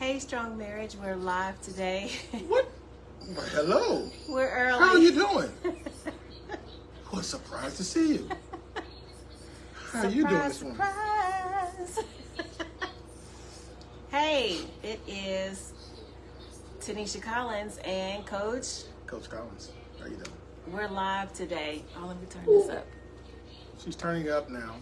Hey, Strong Marriage, we're live today. What? Well, hello. We're early. How are you doing? What a surprise to see you. How are you doing this morning? Surprise! Hey, it is Tenisha Collins and Coach Collins. How you doing? We're live today. Oh, let me turn this up. She's turning it up now.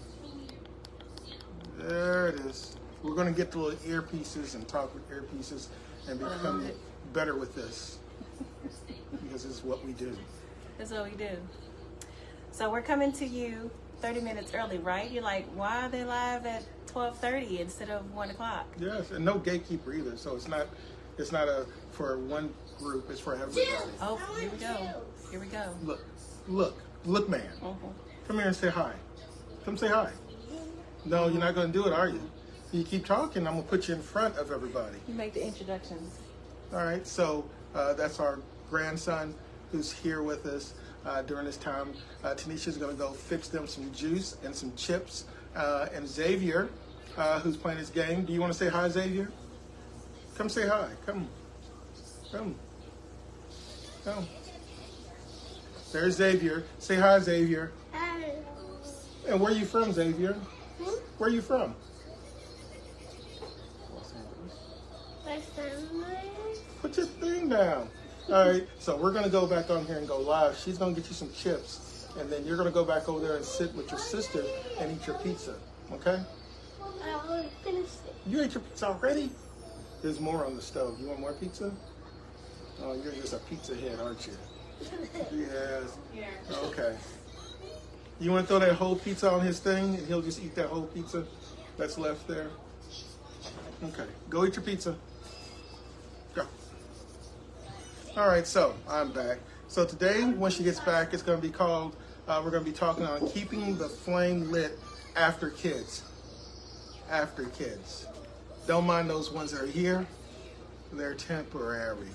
There it is. We're going to get the little earpieces and talk with earpieces and become better with this. Because it's what we do. That's what we do. So we're coming to you 30 minutes early, right? You're like, why are they live at 12:30 instead of 1 o'clock? Yes, and no gatekeeper either. So it's not for one group. It's for everybody. Oh, here we go. Here we go. Look, man. Mm-hmm. Come here and say hi. Come say hi. No, you're not going to do it, are you? You keep talking, I'm going to put you in front of everybody. You make the introductions. All right, so that's our grandson who's here with us during this time. Tanisha's going to go fix them some juice and some chips. And Xavier, who's playing his game. Do you want to say hi, Xavier? Come say hi. Come. There's Xavier. Say hi, Xavier. Hi. And where are you from, Xavier? Where are you from? My family. Put your thing down. All right, so we're going to go back on here and go live. She's going to get you some chips, and then you're going to go back over there and sit with your sister and eat your pizza, okay? I already finished it. You ate your pizza already? There's more on the stove. You want more pizza? Oh, you're just a pizza head, aren't you? Yes. Okay. You want to throw that whole pizza on his thing, and he'll just eat that whole pizza that's left there? Okay, go eat your pizza. Go. All right, so I'm back. So today, when she gets back, it's going to be called, we're going to be talking on keeping the flame lit after kids. After kids. Don't mind those ones that are here. They're temporary.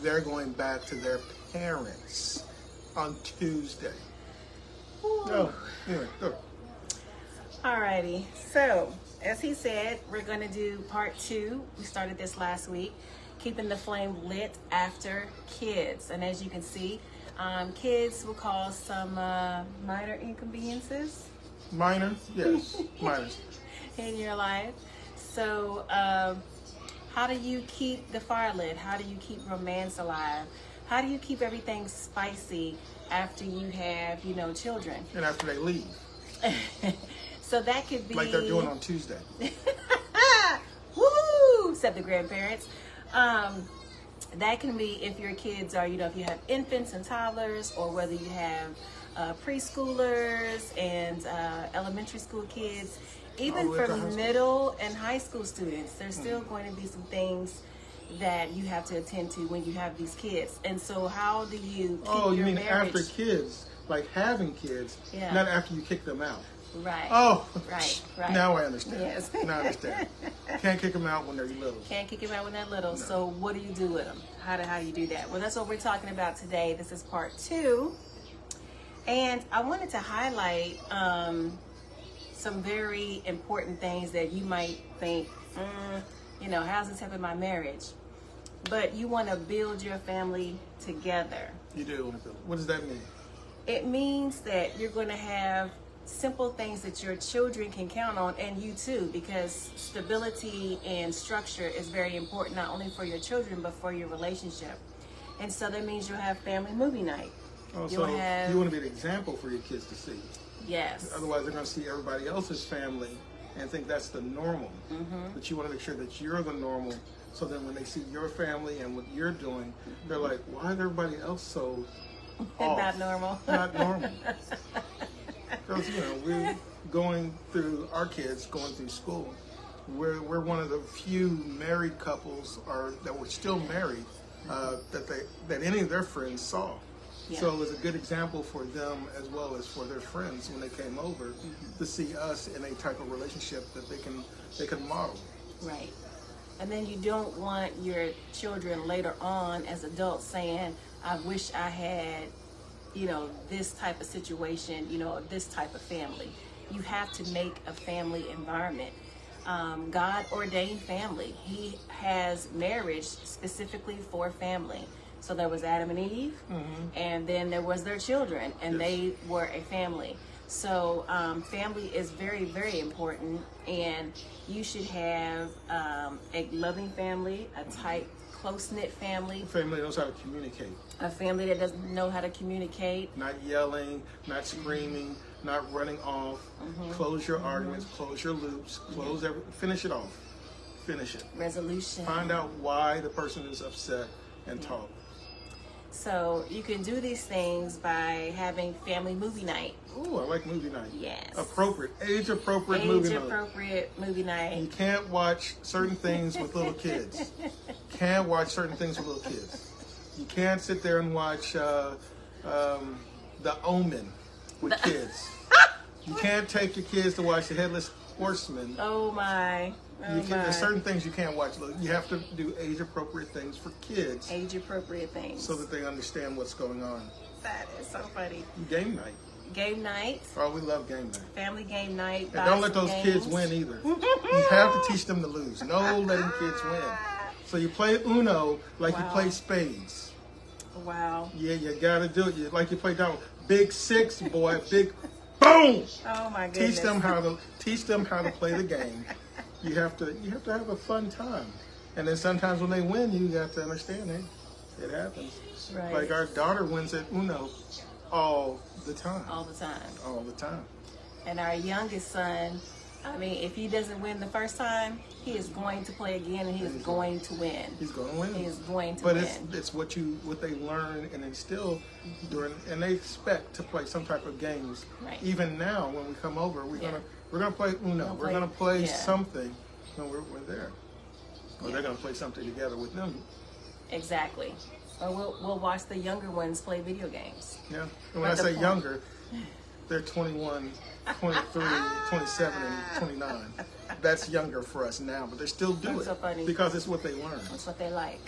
They're going back to their parents on Tuesday. No, anyway, go. Alrighty, so as he said, we're going to do part 2. We started this last week, keeping the flame lit after kids. And as you can see, kids will cause some minor inconveniences. Minor? Yes, minor. In your life. So how do you keep the fire lit? How do you keep romance alive? How do you keep everything spicy after you have, children? And after they leave. So that could be like they're doing on Tuesday. Woo! Said the grandparents. That can be if your kids are, if you have infants and toddlers, or whether you have preschoolers and elementary school kids. Even for middle and high school students, there's still going to be some things that you have to attend to when you have these kids. And so how do you keep you your mean marriage? After kids, like having kids, not after you kick them out. Right. Oh, right. Now I understand. Yes. Now I understand. Can't kick them out when they're little. Can't kick them out when they're little. No. So what do you do with them? How do you do that? Well, that's what we're talking about today. This is part 2. And I wanted to highlight some very important things that you might think, how's this helping my marriage? But you want to build your family together. You do want to build. What does that mean? It means that you're going to have simple things that your children can count on, and you too, because stability and structure is very important, not only for your children, but for your relationship. And so that means you'll have family movie night. Oh, so you want to be an example for your kids to see. Yes. Otherwise, they're going to see everybody else's family and think that's the normal. But you want to make sure that you're the normal, so then when they see your family and what you're doing, they're like, why is everybody else so off? Not normal. Not normal. Because, we're going through, our kids going through school. We're one of the few married couples that were still married that any of their friends saw. Yeah. So it was a good example for them as well as for their friends when they came over to see us in a type of relationship that they can model. Right. And then you don't want your children later on as adults saying, I wish I had, this type of situation, this type of family. You have to make a family environment. God ordained family. He has marriage specifically for family. So there was Adam and Eve, and then there was their children, and they were a family. So family is very, very important, and you should have a loving family, a tight, close-knit family. A family that knows how to communicate. A family that doesn't know how to communicate. Not yelling, not screaming, not running off. Close your arguments, close your loops, finish it off. Finish it. Resolution. Find out why the person is upset and talk. So you can do these things by having family movie night. Ooh, I like movie night. Yes. Appropriate, age-appropriate movie night. Age-appropriate movie night. You can't watch certain things with little kids. Can't watch certain things with little kids. You can't sit there and watch The Omen with kids. You can't take your kids to watch The Headless Horseman. Oh my. There's certain things you can't watch. You have to do age-appropriate things for kids. Age-appropriate things. So that they understand what's going on. That is so funny. Game night. Game night. Oh, we love game night. Family game night. And don't let those kids win either. You have to teach them to lose. No letting kids win. So you play Uno like you play spades. Wow. Yeah, you gotta do it. Like you play down. Big six, boy. Big boom. Oh my goodness. Teach them how to play the game. You have to have a fun time. And then sometimes when they win, you got to understand it happens. Right. Like our daughter wins at Uno all the time. All the time. All the time. And our youngest son, I mean, if he doesn't win the first time, he is going to play again, and he is going to win. He's going to win. He is going to win. But it's what they learn and instill during, and they expect to play some type of games. Right. Even now, when we come over, we're gonna play Uno. We're gonna play something when we're there. Or they're gonna play something together with them. Exactly. Or we'll watch the younger ones play video games. Yeah. And when I say younger, they're 21, 23, 27, and 29. That's younger for us now, but they still do it so funny. Because it's what they learn. That's what they like.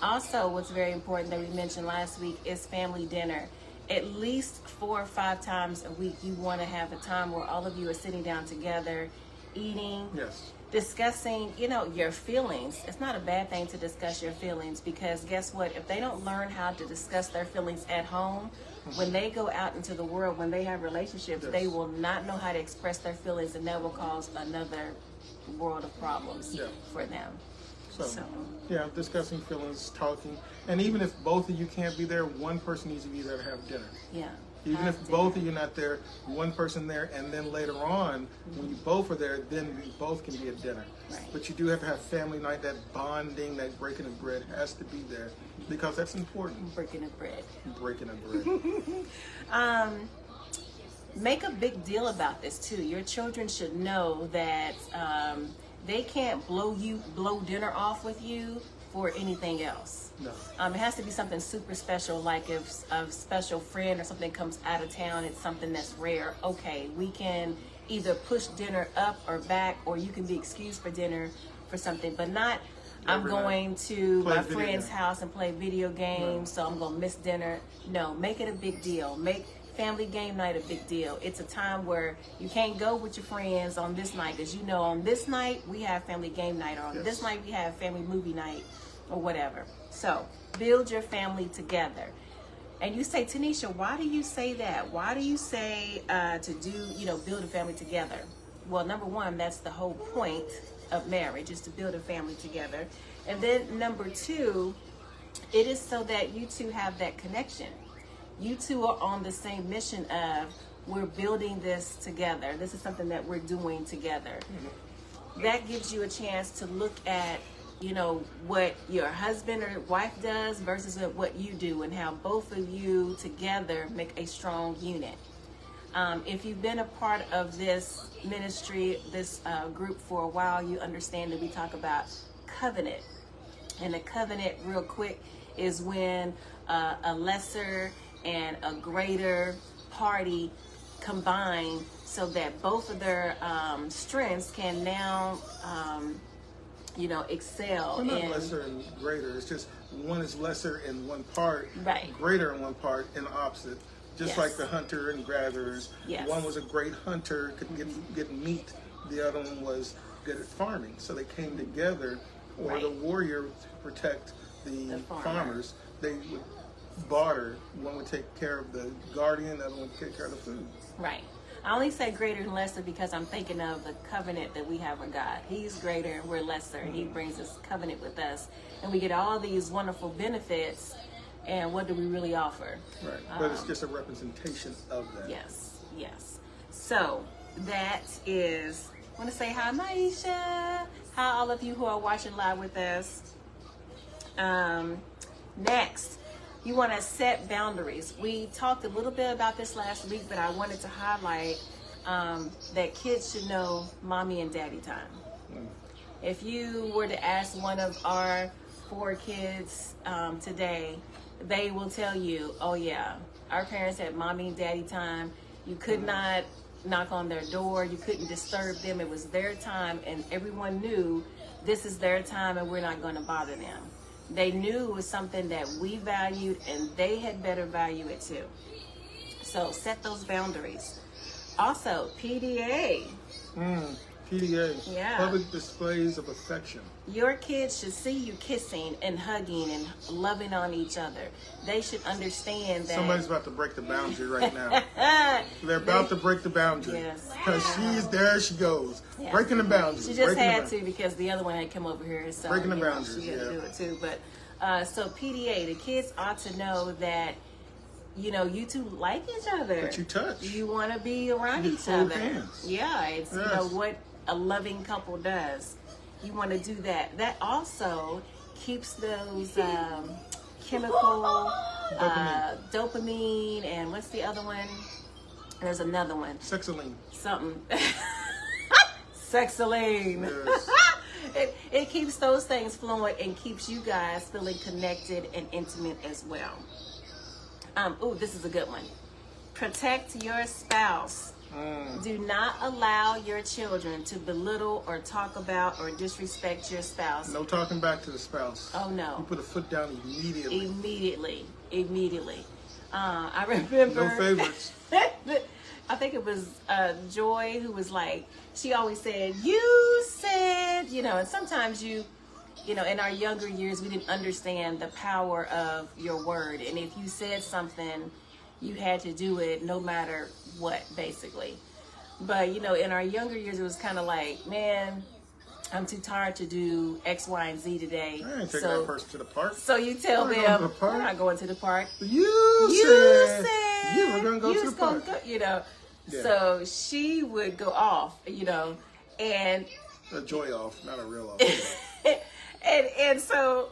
Also, what's very important that we mentioned last week is family dinner. At least 4 or 5 times a week, you want to have a time where all of you are sitting down together, eating, discussing, your feelings. It's not a bad thing to discuss your feelings, because guess what? If they don't learn how to discuss their feelings at home, when they go out into the world, when they have relationships, they will not know how to express their feelings, and that will cause another world of problems for them. So, discussing feelings, talking, and even if both of you can't be there, one person needs to be there to have dinner. Yeah. Even if both of you not there, one person there, and then later on, when you both are there, then you both can be at dinner. Right. But you do have to have family night. That bonding, that breaking of bread has to be there, because that's important. Breaking of bread. Breaking of bread. Make a big deal about this too. Your children should know that they can't blow dinner off with you for anything else. No. It has to be something super special, like if a special friend or something comes out of town, it's something that's rare. Okay, we can either push dinner up or back, or you can be excused for dinner for something, but not I'm going to my friend's house and play video games, so I'm going to miss dinner. No, make it a big deal. Make family game night a big deal. It's a time where you can't go with your friends on this night, because on this night we have family game night, or on this night we have family movie night, or whatever. So build your family together. And you say, Tenisha, why do you say that? Why do you say build a family together? Well, number one, that's the whole point of marriage, is to build a family together. And then number two, it is so that you two have that connection. You two are on the same mission of, we're building this together. This is something that we're doing together. That gives you a chance to look at, what your husband or wife does versus what you do, and how both of you together make a strong unit. If you've been a part of this ministry, this group for a while, you understand that we talk about covenant. And a covenant, real quick, is when a lesser and a greater party combine, so that both of their strengths can now excel. Well, not lesser and greater. It's just one is lesser in one part, right, greater in one part, and opposite. Just like the hunter and gatherers. One was a great hunter, could get meat the other one was good at farming. So they came together, or Right. the warrior to protect the farmer. farmers. They would barter. One would take care of the guardian, the other one would take care of the food. Right. I only say greater and lesser because I'm thinking of the covenant that we have with God. He's greater and we're lesser. And He brings this covenant with us. And we get all these wonderful benefits. And what do we really offer? Right. But it's just a representation of that. Yes. Yes. So that is, I want to say hi, Maisha. Hi, all of you who are watching live with us. Next, you want to set boundaries. We talked a little bit about this last week, but I wanted to highlight that kids should know mommy and daddy time. If you were to ask one of our 4 kids today, they will tell you, oh yeah, our parents had mommy and daddy time. You could not knock on their door. You couldn't disturb them. It was their time, and everyone knew this is their time and we're not going to bother them. They knew it was something that we valued, and they had better value it too. So set those boundaries. Also, PDA. PDA. Yeah. Public displays of affection. Your kids should see you kissing and hugging and loving on each other. They should understand that. Somebody's about to break the boundary right now. They're about to break the boundary. Yes. Because there she goes. Yeah. Breaking the boundary. She just had to because the other one had come over here. So Breaking the you know, boundaries, she had to yeah. do it too. But so PDA, the kids ought to know that, you know, you two like each other. That you touch. You want to be around You each hold other. hands. Yeah, it's you Yes. know what a loving couple does. You want to do that. That also keeps those chemical dopamine, and what's the other one? There's another one. Sexaline. Something. Sexaline. Yes. It keeps those things flowing and keeps you guys feeling connected and intimate as well. This is a good one. Protect your spouse. Do not allow your children to belittle or talk about or disrespect your spouse. No talking back to the spouse. Oh no. You put a foot down immediately. Immediately. I remember. No favorites. I think it was Joy who was like, she always said, you said, you know, and sometimes you know, in our younger years, we didn't understand the power of your word. And if you said something, you had to do it no matter what, basically. But, you know, in our younger years, it was kind of like, man, I'm too tired to do X, Y, and Z today. I ain't taking that person to the park. So you tell We're them, going to the park. we're not going to the park. You said you were going to go to the park. You know, Yeah. so she would go off, you know, and A joy off, not a real off. and so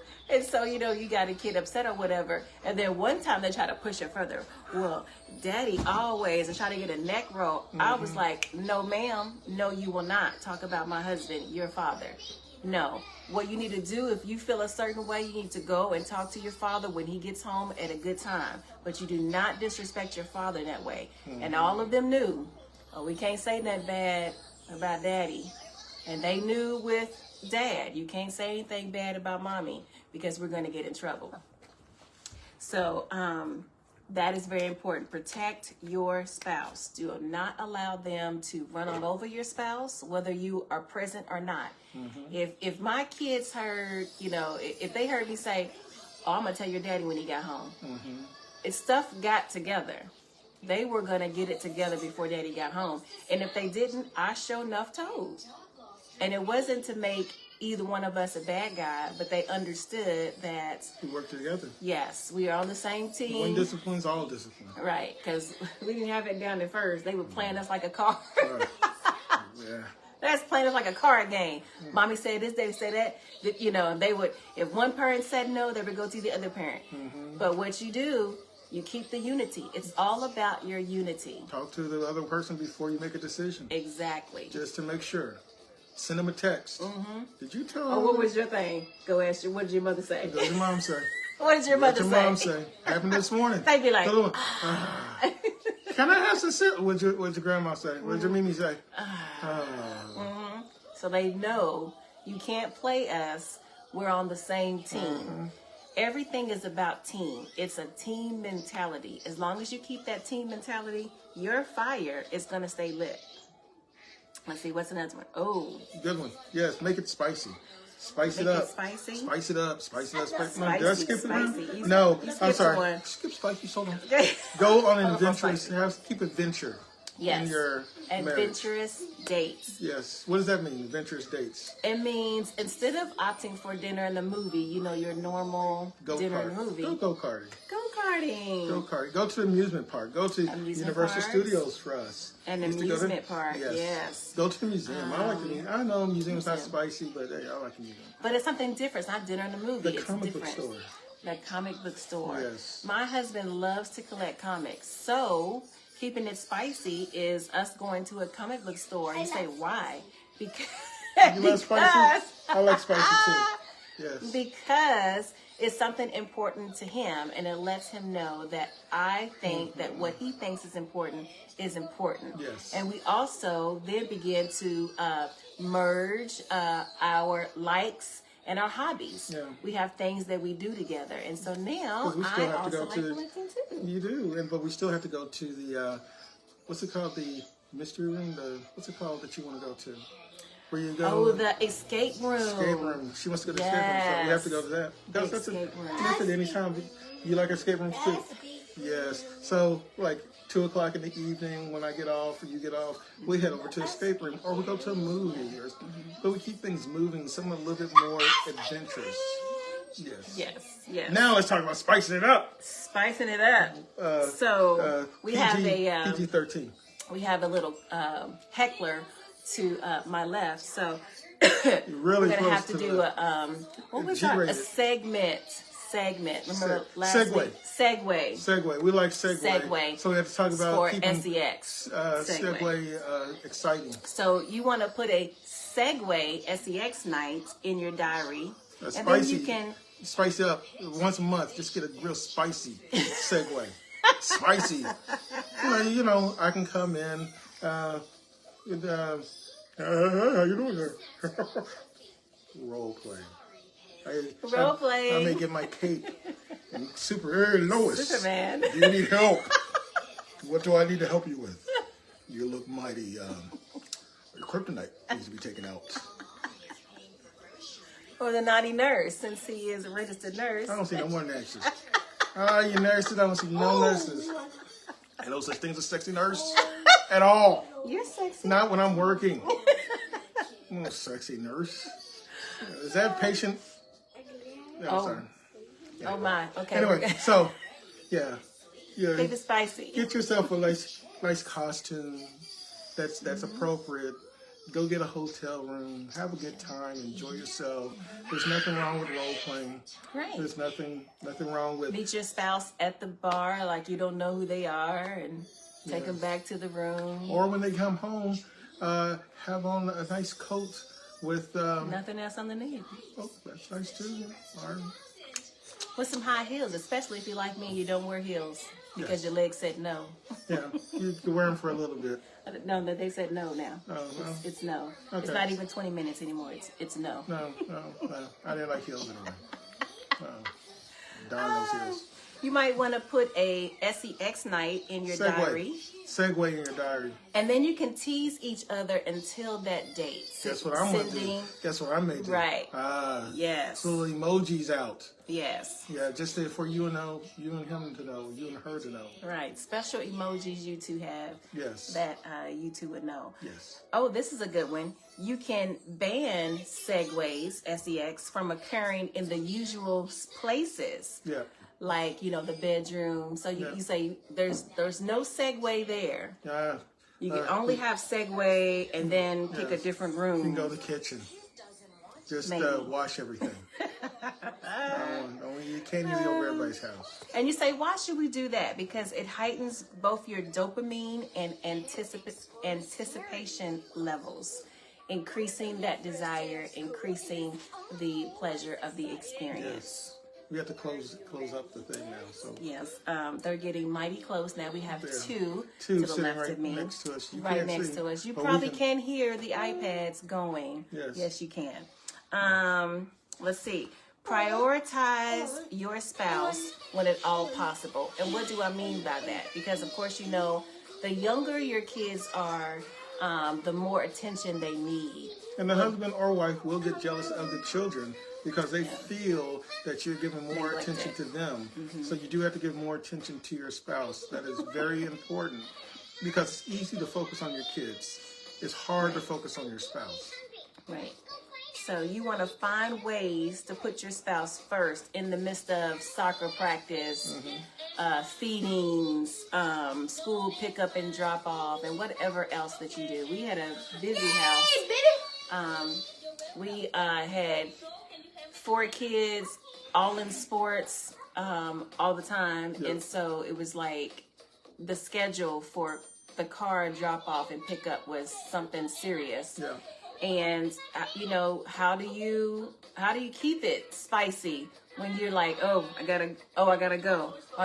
you know, you got a kid upset or whatever, and then one time they try to push it further. Well, daddy always, and try to get a neck roll. I was like, no ma'am, no you will not talk about my husband, your father. No. What you need to do, if you feel a certain way, you need to go and talk to your father when he gets home at a good time. But you do not disrespect your father that way. And all of them knew, oh, we can't say that bad about daddy. And they knew with dad, you can't say anything bad about mommy because we're going to get in trouble. So that is very important. Protect your spouse. Do not allow them to run all over your spouse, whether you are present or not. If my kids heard, you know, if they heard me say, oh, I'm going to tell your daddy when he got home. If stuff got together, they were going to get it together before daddy got home. And if they didn't, I sure enough told. And it wasn't to make either one of us a bad guy, but they understood that We work together. yes, we are on the same team. One discipline's all discipline. Right, because we didn't have it down at first. They were playing us like a card. Right. Yeah. That's playing us like a card game. Mommy said this, they said that. You know, and they would, if one parent said no, they would go to the other parent. But what you do, you keep the unity. It's all about your unity. Talk to the other person before you make a decision. Exactly. Just to make sure. Send them a text. Did you tell Oh, what was your thing? Go ask your, what did your mother say? What did your mom say? What did your mother What say? your mom say? Happened this morning. They'd be like, Tell them, can I have some cereal? What'd your grandma say? What'd your Mimi say? So they know you can't play us. We're on the same team. Everything is about team. It's a team mentality. As long as you keep that team mentality, your fire is going to stay lit. Let's see, what's another one? Oh, Good one. Yes, make it spicy. Spice it make up. it spicy. Spice it up. Spice it up. Spice it up. Spicy, Did I skip it? spicy. You No, skipped I'm sorry. one. Skip spicy. Hold on. Go on an adventurous. spicy. Keep adventure Yes. in your marriage. Adventurous dates. Yes. What does that mean? Adventurous dates. It means instead of opting for dinner and a movie, you know, your normal dinner and movie. Go karting. Go-karting. Go karting. Go to the amusement park. Go to Amusement Universal parks. Studios for us. An Used to go to- amusement park, yes. Go to the museum. I like the museum. I know museum's not spicy, but hey, I like the museum. But it's something different. It's not dinner and a movie. The It's comic book different. store. The comic book store. Yes. My husband loves to collect comics. So keeping it spicy is us going to a comic book store. You say, why? Because, You like spicy? I like spicy too. Yes. because it's something important to him, and it lets him know that I think that what he thinks is important is important. Yes. And we also then begin to merge our likes and our hobbies. Yeah. We have things that we do together, and so now 'Cause we still I have to also go like to- collecting too. You do, but we still have to go to the what's it called? The mystery room. What's it called that you want to go to? Where you go? Oh, the escape room. escape room. She wants to go to the escape room, so we have to go to that. That's Escape room. That's at any time. You like escape rooms too? Yes. So like 2:00 in the evening when I get off or you get off, we head over to escape room or we go to a movie but we keep things moving, something a little bit more adventurous. Yes. Yes. Now let's talk about spicing it up. Spicing it up. So we have a PG-13. we have a little heckler to my left. So Really we're gonna close have to to do the- a what was that? A G-rated. segment. Remember last Segue. week? Segue. Segue. We like segue. Segue. So we have to talk about For keeping SEX. segue exciting. So you want to put a Segway SEX night in your diary, and then Spicy. you can. Spice it up once a month. Just get a real spicy segue. Spicy. You know, I can come in. With, how you doing there? Role play. Role play. I may get my cape. I'm Super Lois. Superman. Do you need help? What do I need to help you with? You look mighty. Your kryptonite needs to be taken out. Or the naughty nurse, since he is a registered nurse. I don't see no more nurses. You nurses, I don't see no nurses. And no such things as sexy nurse at all. You're sexy. Not when I'm working. No sexy nurse. Is that patient? No, I'm Oh. sorry. Oh my. Okay. Anyway, so yeah. Keep it spicy. Get yourself a nice costume that's appropriate. Go get a hotel room. Have a good time. Enjoy yourself. There's nothing wrong with role playing. Right. There's nothing wrong with Meet your spouse at the bar, like you don't know who they are, and take Yeah. them back to the room. or when they come home, have on a nice coat with Nothing else underneath. oh, that's nice too. Or, With some high heels, especially if you're like me, you don't wear heels because Yes. your legs said no. yeah, you can wear them for a little bit. No, they said no now. Oh, no. It's no. It's Okay. not even 20 minutes anymore. It's no. No. I didn't like heels anyway. Darn those heels. You might want to put a SEX night in your diary. Segue in your diary. And then you can tease each other until that date. Guess what I'm gonna do? Sending, Guess what I may do? Right. Yes. yes, Little emojis out. yes, Yeah, just for you and him to know, you and her to know. right. Special emojis you two have Yes. that you two would know. Yes. Oh, this is a good one. You can ban segues, SEX, from occurring in the usual places. Yeah. Like, the bedroom. So Yeah. you say there's no segue there. Yeah. You can only have segue and then pick a Yes. different You room. can go to the kitchen. Just Maybe. wash everything. You can't use it over everybody's house. And you say, why should we do that? Because it heightens both your dopamine and anticipation levels, increasing that desire, increasing the pleasure of the experience. Yes. We have to close up the thing now. So Yes, they're getting mighty close now. We have Yeah. two Two to the sitting left right of me, next to us. You right can't next see, to us. You but we probably can- can hear the iPads going. Yes. You can. Let's see. Prioritize your spouse when at all possible. And what do I mean by that? Because, of course, the younger your kids are, the more attention they need. And the husband or wife will get jealous of the children because they feel that you're giving more attention to them. So you do have to give more attention to your spouse. That is very important because it's easy to focus on your kids. It's hard to focus on your spouse. Right. So you want to find ways to put your spouse first in the midst of soccer practice, feedings, school pickup and drop off, and whatever else that you do. We had a busy house. We had 4 kids, all in sports, all the time. Yep. And so it was like the schedule for the car drop off and pickup was something serious. Yeah. And you know, how do you keep it spicy when you're like, oh, I gotta go. Oh, I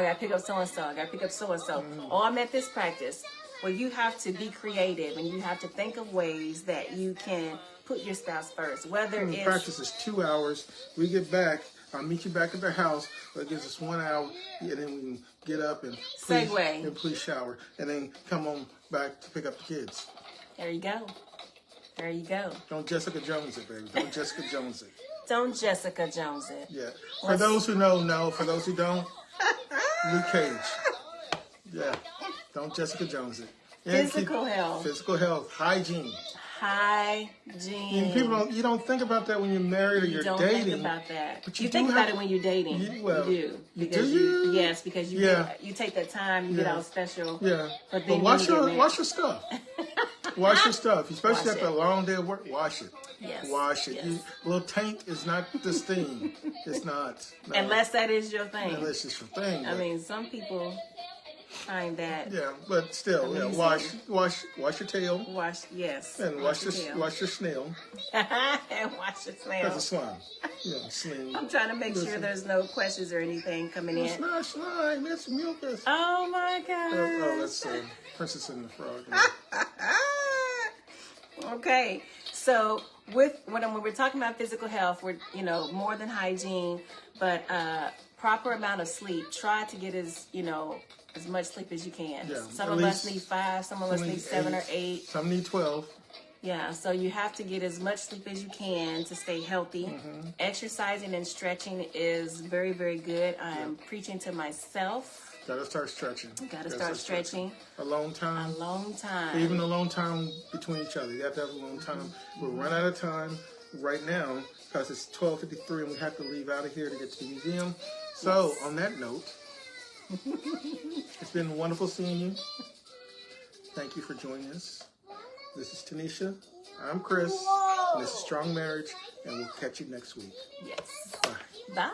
gotta pick up so and so. I gotta pick up so and so. Oh, I'm at this practice. Well, you have to be creative and you have to think of ways that you can put your spouse first. Whether it's practice is 2 hours. We get back. I'll meet you back at the house. That gives us 1 hour, and then we can get up and please shower, and then come on back to pick up the kids. There you go. There you go. Don't Jessica Jones it, baby. Don't Jessica Jones it. Don't Jessica Jones it. Yeah. For those who know, no. For those who don't, Luke Cage. Yeah. Don't Jessica Jones it. And Physical health. Hygiene. Hygiene. You don't think about that when you're married or you're dating. You don't think about that. But you think about it when you're dating. You do. Because yes, because you take that time, you get all special. Yeah. But then wash your stuff. Wash your stuff, especially after a long day of work. Wash it. Yes. Wash it. Yes. Little taint is not this thing. It's not. No. Unless that is your thing. Unless it's your thing. I mean, some people find that. Yeah, but still, wash your tail. Wash, yes. And wash your snail. And wash your snail. That's a slime. Yeah, slime. I'm trying to make sure there's no questions or anything coming in. It's not slime. That's mucus. Oh my God. Oh, that's Princess and the Frog. Okay, so when we're talking about physical health, we're more than hygiene, but proper amount of sleep. Try to get as much sleep as you can. Yeah, some of us need 5, some of us need 7 or 8. Some need 12. Yeah, so you have to get as much sleep as you can to stay healthy. Exercising and stretching is very, very good. I'm preaching to myself. Gotta start stretching. Gotta start stretching. Alone time. Alone time. Even alone time between each other. You have to have alone time. We'll run out of time right now because it's 12:53 and we have to leave out of here to get to the museum. So, on that note, it's been wonderful seeing you. Thank you for joining us. This is Tenisha. I'm Chris. And this is Strong Marriage. And we'll catch you next week. Yes. Bye. Bye.